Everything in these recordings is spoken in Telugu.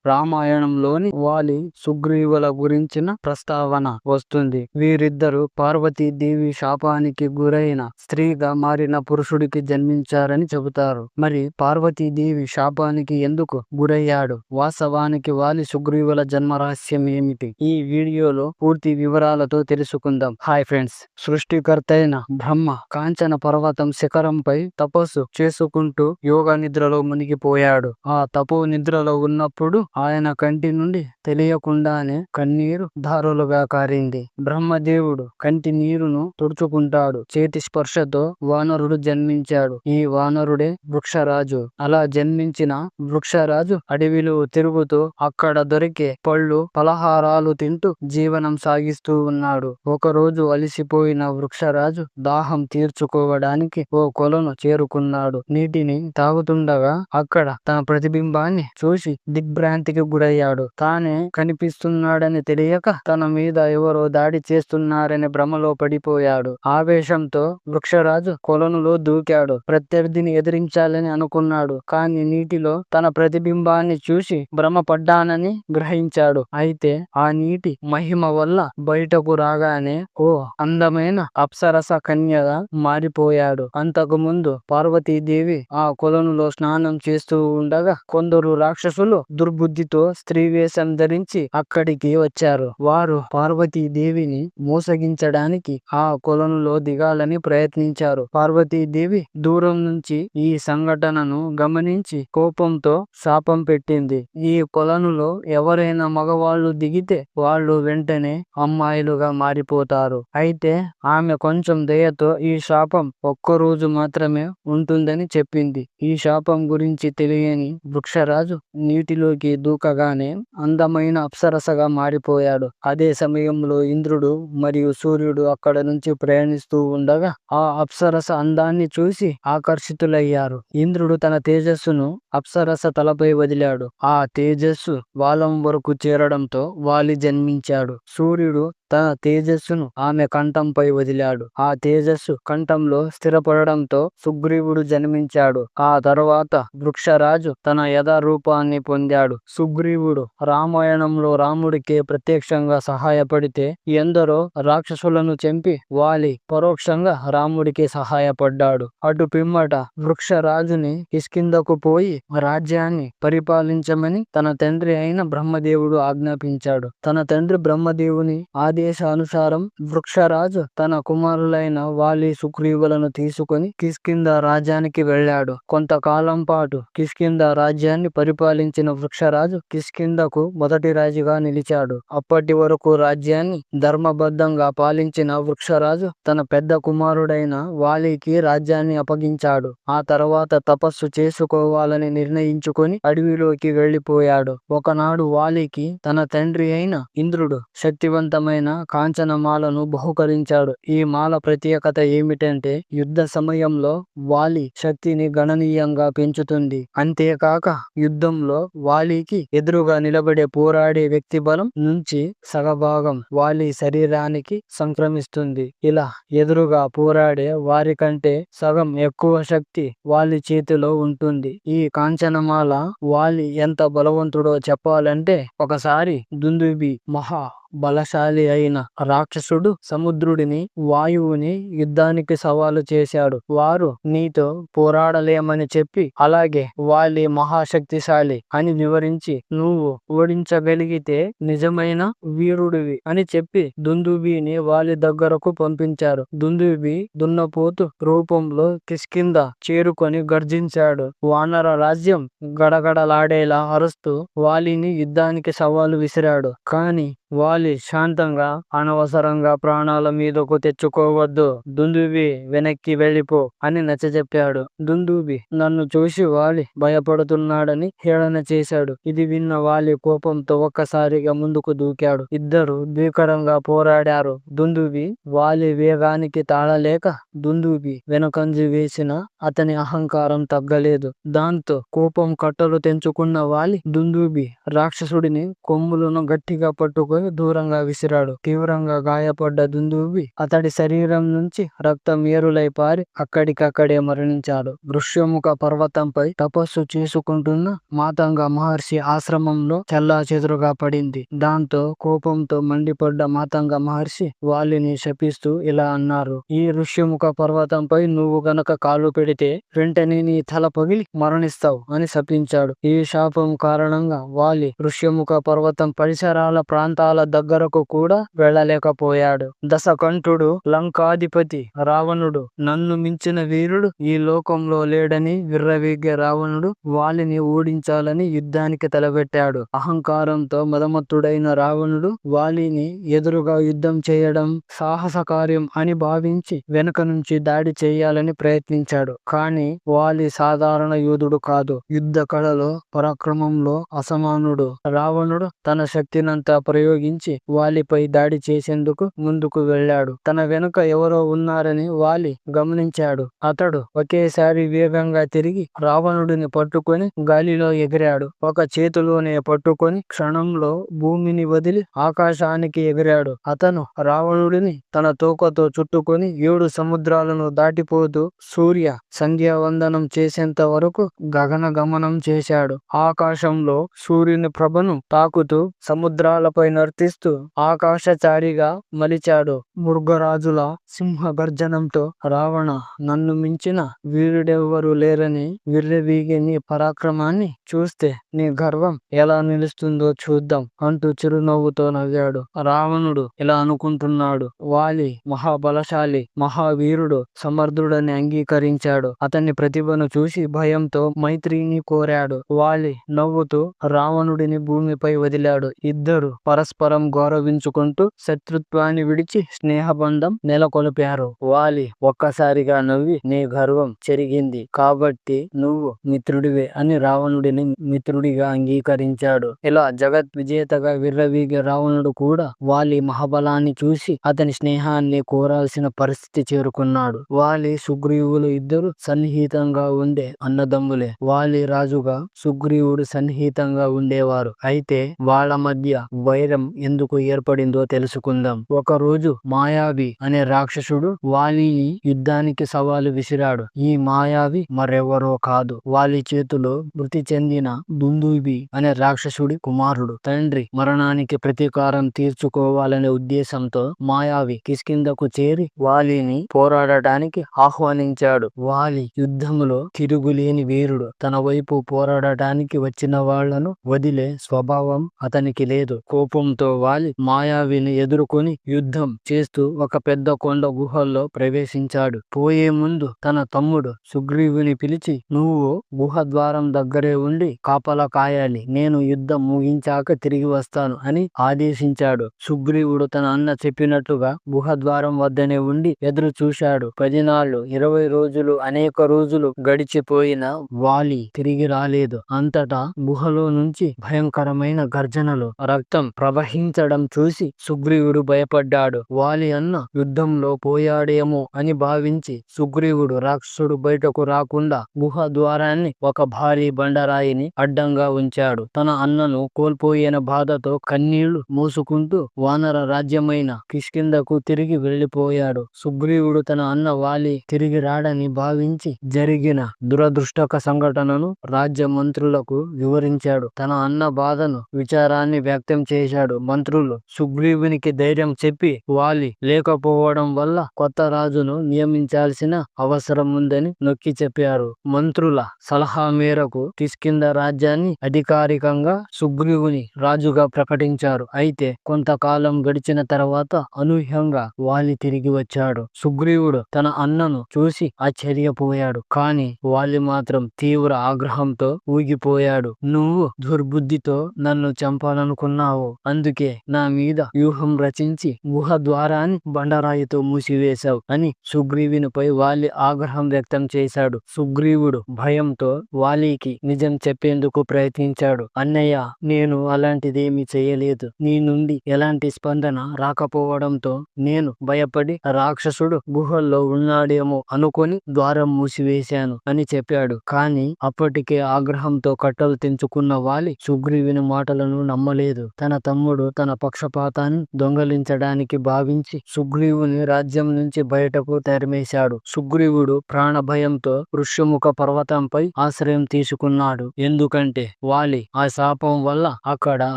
రామాయణంలోని వాలి సుగ్రీవుల గురించిన ప్రస్తావన వస్తుంది. వీరిద్దరూ పార్వతీదేవి శాపానికి గురైన స్త్రీగా మారిన పురుషుడికి జన్మించారని చెబుతారు. మరి పార్వతీదేవి శాపానికి ఎందుకు గురయ్యాడు? వాస్తవానికి వాలి సుగ్రీవుల జన్మ రహస్యం ఏమిటి? ఈ వీడియోలో పూర్తి వివరాలతో తెలుసుకుందాం. హాయ్ ఫ్రెండ్స్, సృష్టికర్త అయిన బ్రహ్మ కాంచన పర్వతం శిఖరంపై తపస్సు చేసుకుంటూ యోగ నిద్రలో మునిగిపోయాడు. ఆ తపో నిద్రలో ఉన్నప్పుడు ఆయన కంటి నుండి తెలియకుండానే కన్నీరు ధారలుగా కారింది. బ్రహ్మదేవుడు కంటి నీరును తుడుచుకుంటాడు. చేతి స్పర్శతో వానరుడు జన్మించాడు. ఈ వానరుడే వృక్షరాజు. అలా జన్మించిన వృక్షరాజు అడవిలో తిరుగుతూ అక్కడ దొరికే పళ్ళు పలహారాలు తింటూ జీవనం సాగిస్తూ ఉన్నాడు. ఒకరోజు అలసిపోయిన వృక్షరాజు దాహం తీర్చుకోవడానికి ఓ కొలను చేరుకున్నాడు. నీటిని తాగుతుండగా అక్కడ తన ప్రతిబింబాన్ని చూసి దిగ్భ్రాంతికి గురయ్యాడు. తానే కనిపిస్తున్నాడని తెలియక తన మీద ఎవరో దాడి చేస్తున్నారని భ్రమలో పడిపోయాడు. ఆవేశంతో వృక్షరాజు కొలనులో దూకాడు. ప్రత్యర్థిని ఎదిరించాలని అనుకున్నాడు. కానీ నీటిలో తన ప్రతిబింబాన్ని చూసి భ్రమపడ్డానని గ్రహించాడు. అయితే ఆ నీటి మహిమ వల్ల బయటకు రాగానే ఓ అందమైన అప్సరస కన్యగా మారిపోయాడు. అంతకు ముందు పార్వతీదేవి ఆ కొలనులో స్నానం చేస్తూ ఉండగా కొందరు రాక్షసులు దుర్బుద్ధితో స్త్రీ వేషం ధరించి అక్కడికి వచ్చారు. వారు పార్వతీదేవిని మోసగించడానికి ఆ కొలనులో దిగాలని ప్రయత్నించారు. పార్వతీదేవి దూరం నుంచి ఈ సంఘటనను గమనించి కోపంతో శాపం పెట్టింది. ఈ కొలనులో ఎవరైనా మగవాళ్ళు దిగితే వాళ్ళు వెంటనే అమ్మాయిలుగా మారిపోతారు. అయితే ఆమె కొంచెం దయతో ఈ శాపం ఒక్కరోజు మాత్రమే ఉంటుందని చెప్పింది. ఈ శాపం గురించి తెలియని వృక్షరాజు నీటిలోకి దూకగానే అందమైన అప్సరసగా మారిపోయాడు. అదే సమయంలో ఇంద్రుడు మరియు సూర్యుడు అక్కడ నుంచి ప్రయాణిస్తూ ఉండగా ఆ అప్సరస అందాన్ని చూసి ఆకర్షితులయ్యారు. ఇంద్రుడు తన తేజస్సును అప్సరస తలపై వదిలాడు. ఆ తేజస్సు వాలం వరకు చేరడంతో వాలి జన్మించాడు. సూర్యుడు తన తేజస్సును ఆమె కంఠంపై వదిలాడు. ఆ తేజస్సు కంఠంలో స్థిరపడడంతో సుగ్రీవుడు జన్మించాడు. ఆ తరువాత వృక్షరాజు తన యథారూపాన్ని పొందాడు. సుగ్రీవుడు రామాయణంలో రాముడికి ప్రత్యక్షంగా సహాయపడితే ఎందరో రాక్షసులను చంపి వాలి పరోక్షంగా రాముడికి సహాయపడ్డాడు. అటు పిమ్మట వృక్షరాజుని కిష్కింధకు పోయి రాజ్యాన్ని పరిపాలించమని తన తండ్రి అయిన బ్రహ్మదేవుడు ఆజ్ఞాపించాడు. తన తండ్రి బ్రహ్మదేవుని ఆదేశానుసారం వృక్షరాజు తన కుమారులైన వాలి సుగ్రీవులను తీసుకుని కిష్కింధ రాజ్యానికి వెళ్ళాడు. కొంతకాలం పాటు కిష్కింధ రాజ్యాన్ని పరిపాలించిన వృక్షరాజు కిష్కింధకు మొదటి రాజుగా నిలిచాడు. అప్పటి వరకు రాజ్యాన్ని ధర్మబద్ధంగా పాలించిన వృక్షరాజు తన పెద్ద కుమారుడైన వాలికి రాజ్యాన్ని అప్పగించాడు. ఆ తర్వాత తపస్సు చేసుకోవాలని నిర్ణయించుకొని అడవిలోకి వెళ్లిపోయాడు. ఒకనాడు వాలికి తన తండ్రి అయిన ఇంద్రుడు శక్తివంతమైన కాంచనమాలను బహుకరించాడు. ఈ మాల ప్రత్యేకత ఏమిటంటే యుద్ధ సమయంలో వాలి శక్తిని గణనీయంగా పెంచుతుంది. అంతేకాక యుద్ధంలో వాలికి ఎదురుగా నిలబడే పోరాడే వ్యక్తి బలం నుంచి సగభాగం వాలి శరీరానికి సంక్రమిస్తుంది. ఇలా ఎదురుగా పోరాడే వారి కంటే సగం ఎక్కువ శక్తి వాలి చేతిలో ఉంటుంది. ఈ కాంచనమాల వాలి ఎంత బలవంతుడో చెప్పాలంటే ఒకసారి దుందుబి మహా బలశాలి అయిన రాక్షసుడు సముద్రుడిని వాయువుని యుద్ధానికి సవాలు చేశాడు. వారు నీతో పోరాడలేమని చెప్పి అలాగే వాలి మహాశక్తిశాలి అని వివరించి నువ్వు ఓడించగలిగితే నిజమైన వీరుడివి అని చెప్పి దుందుబిని వాలి దగ్గరకు పంపించారు. దుందుబి దున్నపోతు రూపంలో కిష్కింధ చేరుకొని గర్జించాడు. వానర రాజ్యం గడగడలాడేలా అరుస్తూ వాలిని యుద్ధానికి సవాలు విసిరాడు. కానీ వాలి శాంతంగా అనవసరంగా ప్రాణాల మీదకు తెచ్చుకోవద్దు, దుందుబి వెనక్కి వెళ్ళిపో అని నచ్చజెప్పాడు. దుందుబి నన్ను చూసి వాలి భయపడుతున్నాడని హేళన చేశాడు. ఇది విన్న వాలి కోపంతో ఒక్కసారిగా ముందుకు దూకాడు. ఇద్దరు భీకరంగా పోరాడారు. దుందుబి వాలి వేగానికి తాళలేక దుందుబి వెనుకంజి వేసిన అతని అహంకారం తగ్గలేదు. దాంతో కోపం కట్టలు తెంచుకున్న వాలి దుందుబి రాక్షసుడిని కొమ్ములను గట్టిగా పట్టుకొని తీసుకుపోయి దూరంగా విసిరాడు. తీవ్రంగా గాయపడ్డ దుందుభి అతడి శరీరం నుంచి రక్తం ఏరులై పారి అక్కడికక్కడే మరణించాడు. ఋష్యముఖ పర్వతంపై తపస్సు చేసుకుంటున్న మాతంగ మహర్షి ఆశ్రమంలో చెల్లాచెదురుగా పడింది. దాంతో కోపంతో మండిపడ్డ మాతంగ మహర్షి వాలిని శపిస్తూ ఇలా అన్నారు: ఈ ఋష్యముఖ పర్వతంపై నువ్వు గనక కాలు పెడితే వెంటనే నీ తల పగిలి మరణిస్తావు అని శపించాడు. ఈ శాపం కారణంగా వాలి ఋష్యముఖ పర్వతం పరిసరాల ప్రాంతాల దగ్గరకు కూడా వెళ్ళలేకపోయాడు. దశకంఠుడు లంకాధిపతి రావణుడు నన్ను మించిన వీరుడు ఈ లోకంలో లేడని విర్రవీగే రావణుడు వాలిని ఓడించాలని యుద్ధానికి తలపెట్టాడు. అహంకారంతో మదమత్తుడైన రావణుడు వాలిని ఎదురుగా యుద్ధం చేయడం సాహస కార్యం అని భావించి వెనుక నుంచి దాడి చేయాలని ప్రయత్నించాడు. కానీ వాలి సాధారణ యోధుడు కాదు. యుద్ధ కళలో పరాక్రమంలో అసమానుడు. రావణుడు తన శక్తినంతా ప్రయోగించి వాలిపై దాడి చేసేందుకు ముందుకు వెళ్ళాడు. తన వెనుక ఎవరో ఉన్నారని వాలి గమనించాడు. అతడు ఒకేసారి వేగంగా తిరిగి రావణుడిని పట్టుకొని గాలిలో ఎగిరాడు. ఒక చేతిలోనే పట్టుకొని క్షణంలో భూమిని వదిలి ఆకాశానికి ఎగిరాడు. అతను రావణుడిని తన తోకతో చుట్టుకొని 7 సముద్రాలను దాటిపోతూ సూర్య సంధ్యావందనం చేసేంత వరకు గగన గమనం చేశాడు. ఆకాశంలో సూర్యుని ప్రభను తాకుతూ సముద్రాలపై నర్తిస్తూ ఆకాశచారిగా మలిచాడు. మృగరాజుల సింహ గర్జనంతో రావణ, నన్ను మించిన వీరుడెవ్వరూ లేరని విర్రవీగే నీ పరాక్రమాన్ని చూస్తే నీ గర్వం ఎలా నిలుస్తుందో చూద్దాం అంటూ చిరునవ్వుతో నవ్వాడు. రావణుడు ఇలా అనుకుంటున్నాడు: వాలి మహాబలశాలి, మహావీరుడు, సమర్థుడని అంగీకరించాడు. అతని ప్రతిభను చూసి భయంతో మైత్రిని కోరాడు. వాలి నవ్వుతూ రావణుడిని భూమిపై వదిలాడు. ఇద్దరు పరస్పరం గౌరవించుకుంటూ శత్రుత్వాన్ని విడిచి స్నేహబంధం నెలకొల్పారు. వాలి ఒక్కసారిగా నవ్వి, నీ గర్వం చెరిగింది కాబట్టి నువ్వు మిత్రుడివే అని రావణుడిని మిత్రుడిగా అంగీకరించాడు. ఇలా జగత్ విజేతగా విర్రవీగే రావణుడు కూడా వాలి మహాబలాన్ని చూసి అతని స్నేహాన్ని కోరాల్సిన పరిస్థితి చేరుకున్నాడు. వాలి సుగ్రీవులు ఇద్దరు సన్నిహితంగా ఉండే అన్నదమ్ములే. వాలి రాజుగా సుగ్రీవుడు సన్నిహితంగా ఉండేవారు. అయితే వాళ్ళ మధ్య వైరం ఎందుకు ఏర్పడిందో తెలుసుకుందాం. ఒకరోజు మాయావి అనే రాక్షసుడు వాలిని యుద్ధానికి సవాలు విసిరాడు. ఈ మాయావి మరెవరో కాదు, వాలి చేతిలో మృతి చెందిన దుందుభి అనే రాక్షసుడి కుమారుడు. తండ్రి మరణానికి ప్రతీకారం తీర్చుకోవాలనే ఉద్దేశంతో మాయావి కిష్కింధకు చేరి వాలిని పోరాడటానికి ఆహ్వానించాడు. వాలి యుద్ధములో తిరుగులేని వీరుడు. తన వైపు పోరాడటానికి వచ్చిన వాళ్లను వదిలే స్వభావం అతనికి లేదు. కోపంతో వాలి మాయావిని ఎదుర్కొని యుద్ధం చేస్తూ ఒక పెద్ద కొండ గుహల్లో ప్రవేశించాడు. పోయే ముందు తన తమ్ముడు సుగ్రీవుని పిలిచి, నువ్వు గుహ ద్వారం దగ్గరే ఉండి కాపలా కాయాలి, నేను యుద్ధం ముగించాక తిరిగి వస్తాను అని ఆదేశించాడు. సుగ్రీవుడు తన అన్న చెప్పినట్లుగా గుహ ద్వారం వద్దనే ఉండి ఎదురు చూశాడు. 10 నాళ్లు 20 రోజులు అనేక రోజులు గడిచిపోయినా వాలి తిరిగి రాలేదు. అంతటా గుహలో నుంచి భయంకరమైన గర్జనలు, రక్తం ప్రవహించడం చూసి సుగ్రీవుడు భయపడ్డాడు. వాలి అన్న యుద్ధంలో పోయాడేమో అని భావించి సుగ్రీవుడు రాక్షసుడు బయటకు రాకుండా గుహ ద్వారాన్ని ఒక భారీ బండరాయిని అడ్డంగా ఉంచాడు. తన అన్నను కోల్పోయిన బాధతో కన్నీళ్లు మూసుకుంటూ వానర రాజ్యమైన కిష్కింధకు తిరిగి వెళ్లిపోయాడు. సుగ్రీవుడు తన అన్న వాలి తిరిగి రాడని భావించి జరిగిన దురదృష్టక సంఘటనను రాజ్య మంత్రులకు వివరించాడు. తన అన్న బాధను, విచారాన్ని వ్యక్తం చేశాడు. మంత్రులు సుగ్రీవునికి ధైర్యం చెప్పి వాలి లేకపోవడం వల్ల కొత్త రాజును నియమించాల్సిన అవసరం ఉందని నొక్కి చెప్పారు. మంత్రుల సలహా మేరకు కిష్కింధ రాజ్యాన్ని అధికారికంగా సుగ్రీవుని రాజుగా ప్రకటించారు. అయితే కొంతకాలం గడిచిన తర్వాత అనూహ్యంగా వాలి తిరిగి వచ్చాడు. సుగ్రీవుడు తన అన్నను చూసి ఆశ్చర్యపోయాడు. కానీ వాలి మాత్రం తీవ్ర ఆగ్రహంతో ఊగిపోయాడు. నువ్వు దుర్బుద్ధితో నన్ను చంపాలనుకున్నావు, అందుకే నా మీద వ్యూహం రచించి గుహ ద్వారాన్ని బండరాయితో మూసివేశావు అని సుగ్రీవునిపై వాలి ఆగ్రహం వ్యక్తం చేశాడు. సుగ్రీవుడు భయంతో వాలికి నిజం చెప్పేందుకు ప్రయత్నించాడు. అన్నయ్య, నేను అలాంటిదేమీ చేయలేదు. నీ నుండి ఎలాంటి స్పందన రాకపోవడంతో నేను భయపడి రాక్షసుడు గుహల్లో ఉన్నాడేమో అనుకొని ద్వారం మూసివేశాను అని చెప్పాడు. కానీ అప్పటికే ఆగ్రహంతో కట్టలు తెంచుకున్న వాలి సుగ్రీవుని మాటలను నమ్మలేదు. తన తమ్ముడు రాముడు తన పక్షపాతాన్ని దొంగలించడానికి భావించి సుగ్రీవుని రాజ్యం నుంచి బయటకు తరిమేశాడు. సుగ్రీవుడు ప్రాణ భయంతో ఋష్యముఖ పర్వతంపై ఆశ్రయం తీసుకున్నాడు. ఎందుకంటే వాలి ఆ శాపం వల్ల అక్కడ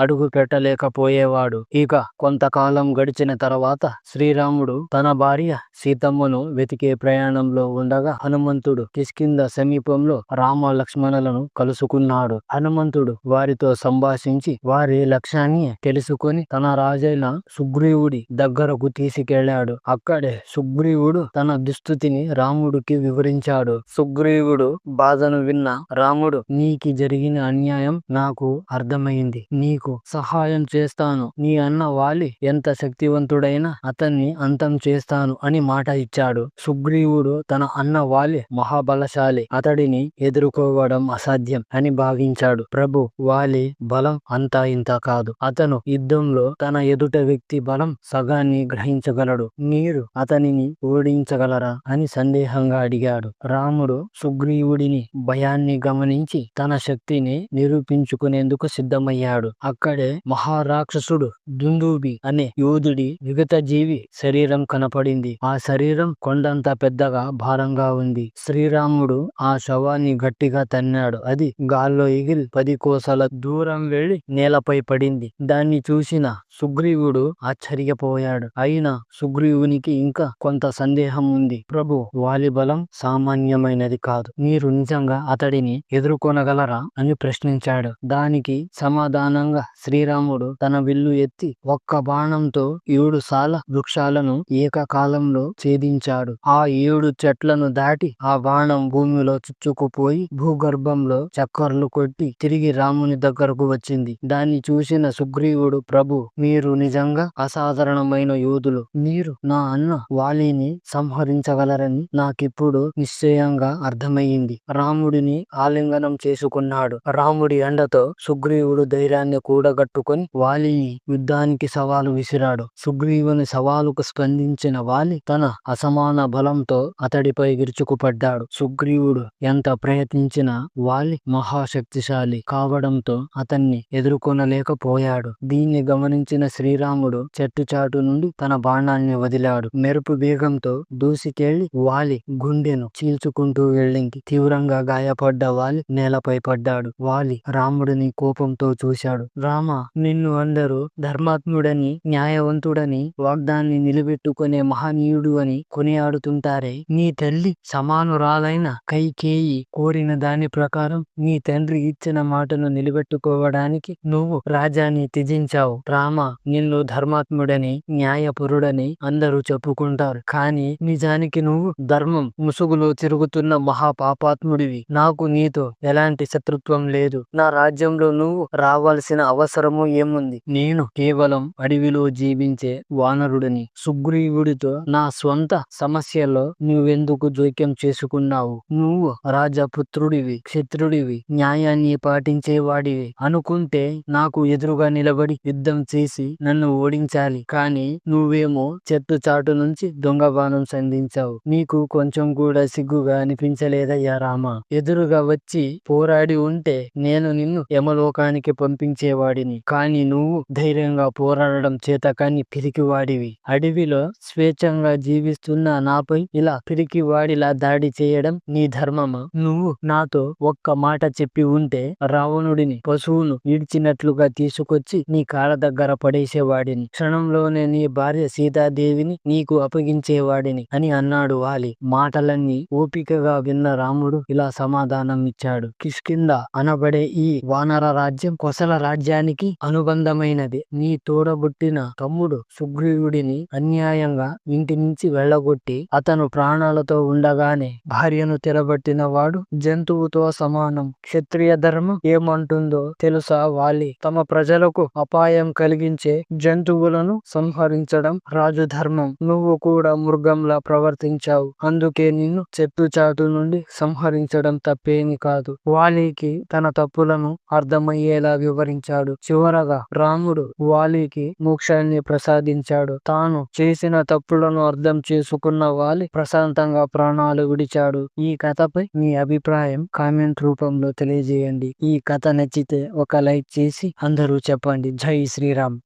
అడుగు పెట్టలేకపోయేవాడు. ఇక కొంతకాలం గడిచిన తర్వాత శ్రీరాముడు తన భార్య సీతమ్మను వెతికే ప్రయాణంలో ఉండగా హనుమంతుడు కిష్కింధ సమీపంలో రామ లక్ష్మణులను కలుసుకున్నాడు. హనుమంతుడు వారితో సంభాషించి వారి లక్ష్యాన్ని తెలుసుకొని తన రాజైన సుగ్రీవుడి దగ్గరకు తీసుకెళ్లాడు. అక్కడే సుగ్రీవుడు తన దుస్థితిని రాముడికి వివరించాడు. సుగ్రీవుడు బాధను విన్న రాముడు, నీకి జరిగిన అన్యాయం నాకు అర్థమైంది. నీకు సహాయం చేస్తాను. నీ అన్న వాలి ఎంత శక్తివంతుడైనా అతన్ని అంతం చేస్తాను అని మాట ఇచ్చాడు. సుగ్రీవుడు తన అన్న వాలి మహాబలశాలి, అతడిని ఎదుర్కోవడం అసాధ్యం అని భావించాడు. ప్రభు, వాలి బలం అంతా ఇంత కాదు. అతను యుద్ధంలో తన ఎదుట వ్యక్తి బలం సగాన్ని గ్రహించగలడు. మీరు అతనిని ఓడించగలరా అని సందేహంగా అడిగాడు. రాముడు సుగ్రీవుడిని భయాన్ని గమనించి తన శక్తిని నిరూపించుకునేందుకు సిద్ధమయ్యాడు. అక్కడే మహారాక్షసుడు దుందుభి అనే యోధుడి విగత జీవి శరీరం కనపడింది. ఆ శరీరం కొండంత పెద్దగా భారంగా ఉంది. శ్రీరాముడు ఆ శవాన్ని గట్టిగా తన్నాడు. అది గాల్లో ఎగిరి 10 కోసల దూరం వెళ్లి నేలపై పడింది. దాన్ని చూసిన సుగ్రీవుడు ఆశ్చర్యపోయాడు. అయినా సుగ్రీవునికి ఇంకా కొంత సందేహం ఉంది. ప్రభు, వాలి బలం సామాన్యమైనది కాదు. మీరు నిజంగా అతడిని ఎదుర్కొనగలరా అని ప్రశ్నించాడు. దానికి సమాధానంగా శ్రీరాముడు తన విల్లు ఎత్తి ఒక్క బాణంతో 7 సాల వృక్షాలను ఏకకాలంలో ఛేదించాడు. ఆ 7 చెట్లను దాటి ఆ బాణం భూమిలో చుచ్చుకుపోయి భూగర్భంలో చక్కర్లు కొట్టి తిరిగి రాముని దగ్గరకు వచ్చింది. దాన్ని చూసిన సుగ్రీవుడు, ప్రభు, మీరు నిజంగా అసాధారణమైన యోధులు. మీరు నా అన్న వాలిని సంహరించగలరని నాకిప్పుడు నిశ్చయంగా అర్థమయ్యింది. రాముడిని ఆలింగనం చేసుకున్నాడు. రాముడి అండతో సుగ్రీవుడు ధైర్యాన్ని కూడగట్టుకొని వాలిని యుద్ధానికి సవాలు విసిరాడు. సుగ్రీవుని సవాలుకు స్పందించిన వాలి తన అసమాన బలంతో అతడిపై విరుచుకుపడ్డాడు. సుగ్రీవుడు ఎంత ప్రయత్నించినా వాలి మహాశక్తిశాలి కావడంతో అతన్ని ఎదుర్కొనలేకపోయాడు. దీన్ని గమనించిన శ్రీరాముడు చెట్టు చాటు నుండి తన బాణాన్ని వదిలాడు. మెరుపు వేగంతో దూసుకెళ్లి వాలి గుండెను చీల్చుకుంటూ వెళ్ళింది. తీవ్రంగా గాయపడ్డ వాలి నేలపై పడ్డాడు. వాలి రాముడిని కోపంతో చూశాడు. రామ, నిన్ను అందరూ ధర్మాత్ముడని, న్యాయవంతుడని, వాగ్దాన్ని నిలబెట్టుకునే మహనీయుడు అని కొనియాడుతుంటారే. నీ తల్లి సమానురాలైన కైకేయి కోరిన దాని ప్రకారం నీ తండ్రి ఇచ్చిన మాటను నిలబెట్టుకోవడానికి నువ్వు రాజ్యాన్ని త్యజించావు. రామ, నిన్ను ధర్మాత్ముడని, న్యాయపురుడని అందరూ చెప్పుకుంటారు. కానీ నిజానికి నువ్వు ధర్మం ముసుగులో తిరుగుతున్న మహాపాపాత్ముడివి. నాకు నీతో ఎలాంటి శత్రుత్వం లేదు. నా రాజ్యంలో నువ్వు రావాల్సిన అవసరము ఏముంది? నేను కేవలం అడవిలో జీవించే వానరుడిని. సుగ్రీవుడితో నా స్వంత సమస్యలో నువ్వెందుకు జోక్యం చేసుకున్నావు? నువ్వు రాజపుత్రుడివి, క్షత్రుడివి, న్యాయాన్ని పాటించేవాడివి అనుకుంటే నాకు ఎదురుగా నిలబడి యుద్ధం చేసి నన్ను ఓడించాలి. కానీ నువ్వేమో చెట్టు చాటు నుంచి దొంగ బాణం సంధించావు. నీకు కొంచెం కూడా సిగ్గుగా అనిపించలేదయ్యా రామ? ఎదురుగా వచ్చి పోరాడి ఉంటే నేను నిన్ను యమలోకానికి పంపించేవాడిని. కానీ నువ్వు ధైర్యంగా పోరాడడం చేతకాని పిరికివాడివి. అడవిలో స్వేచ్ఛంగా జీవిస్తున్న నాపై ఇలా పిరికివాడిలా దాడి చేయడం నీ ధర్మమా? నువ్వు నాతో ఒక్క మాట చెప్పి ఉంటే రావణుడిని పశువును ఈడ్చినట్లుగా తీసుకొచ్చి నీ కాళ్ళ దగ్గర పడేసేవాడిని. క్షణంలోనే నీ భార్య సీతాదేవిని నీకు అప్పగించేవాడిని అని అన్నాడు వాలి. మాటలన్నీ ఓపికగా విన్న రాముడు ఇలా సమాధానం ఇచ్చాడు. కిష్కింధ అనబడే ఈ వానర రాజ్యం కోసల రాజ్యానికి అనుబంధమైనది. నీ తోడబుట్టిన తమ్ముడు సుగ్రీవుడిని అన్యాయంగా ఇంటి నుంచి వెళ్ళగొట్టి అతను ప్రాణాలతో ఉండగానే భార్యను తిరబట్టిన వాడు జంతువుతో సమానం. క్షత్రియ ధర్మం ఏమంటుందో తెలుసా వాలి? తమ ప్రజలకు అపాయం కలిగించే జంతువులను సంహరించడం రాజు ధర్మం. నువ్వు కూడా మృగంలా ప్రవర్తించావు. అందుకే నిన్ను చెట్టు చాటు నుండి సంహరించడం తప్పేమి కాదు. వాలికి తన తప్పులను అర్థమయ్యేలా వివరించాడు. చివరగా రాముడు వాలికి మోక్షాన్ని ప్రసాదించాడు. తాను చేసిన తప్పులను అర్థం చేసుకున్న వాలి ప్రశాంతంగా ప్రాణాలు విడిచాడు. ఈ కథపై మీ అభిప్రాయం కామెంట్ రూపంలో తెలియజేయండి. ఈ కథ నచ్చితే ఒక లైక్ చేసి అందరూ చెప్పండి. జై శ్రీరామ్.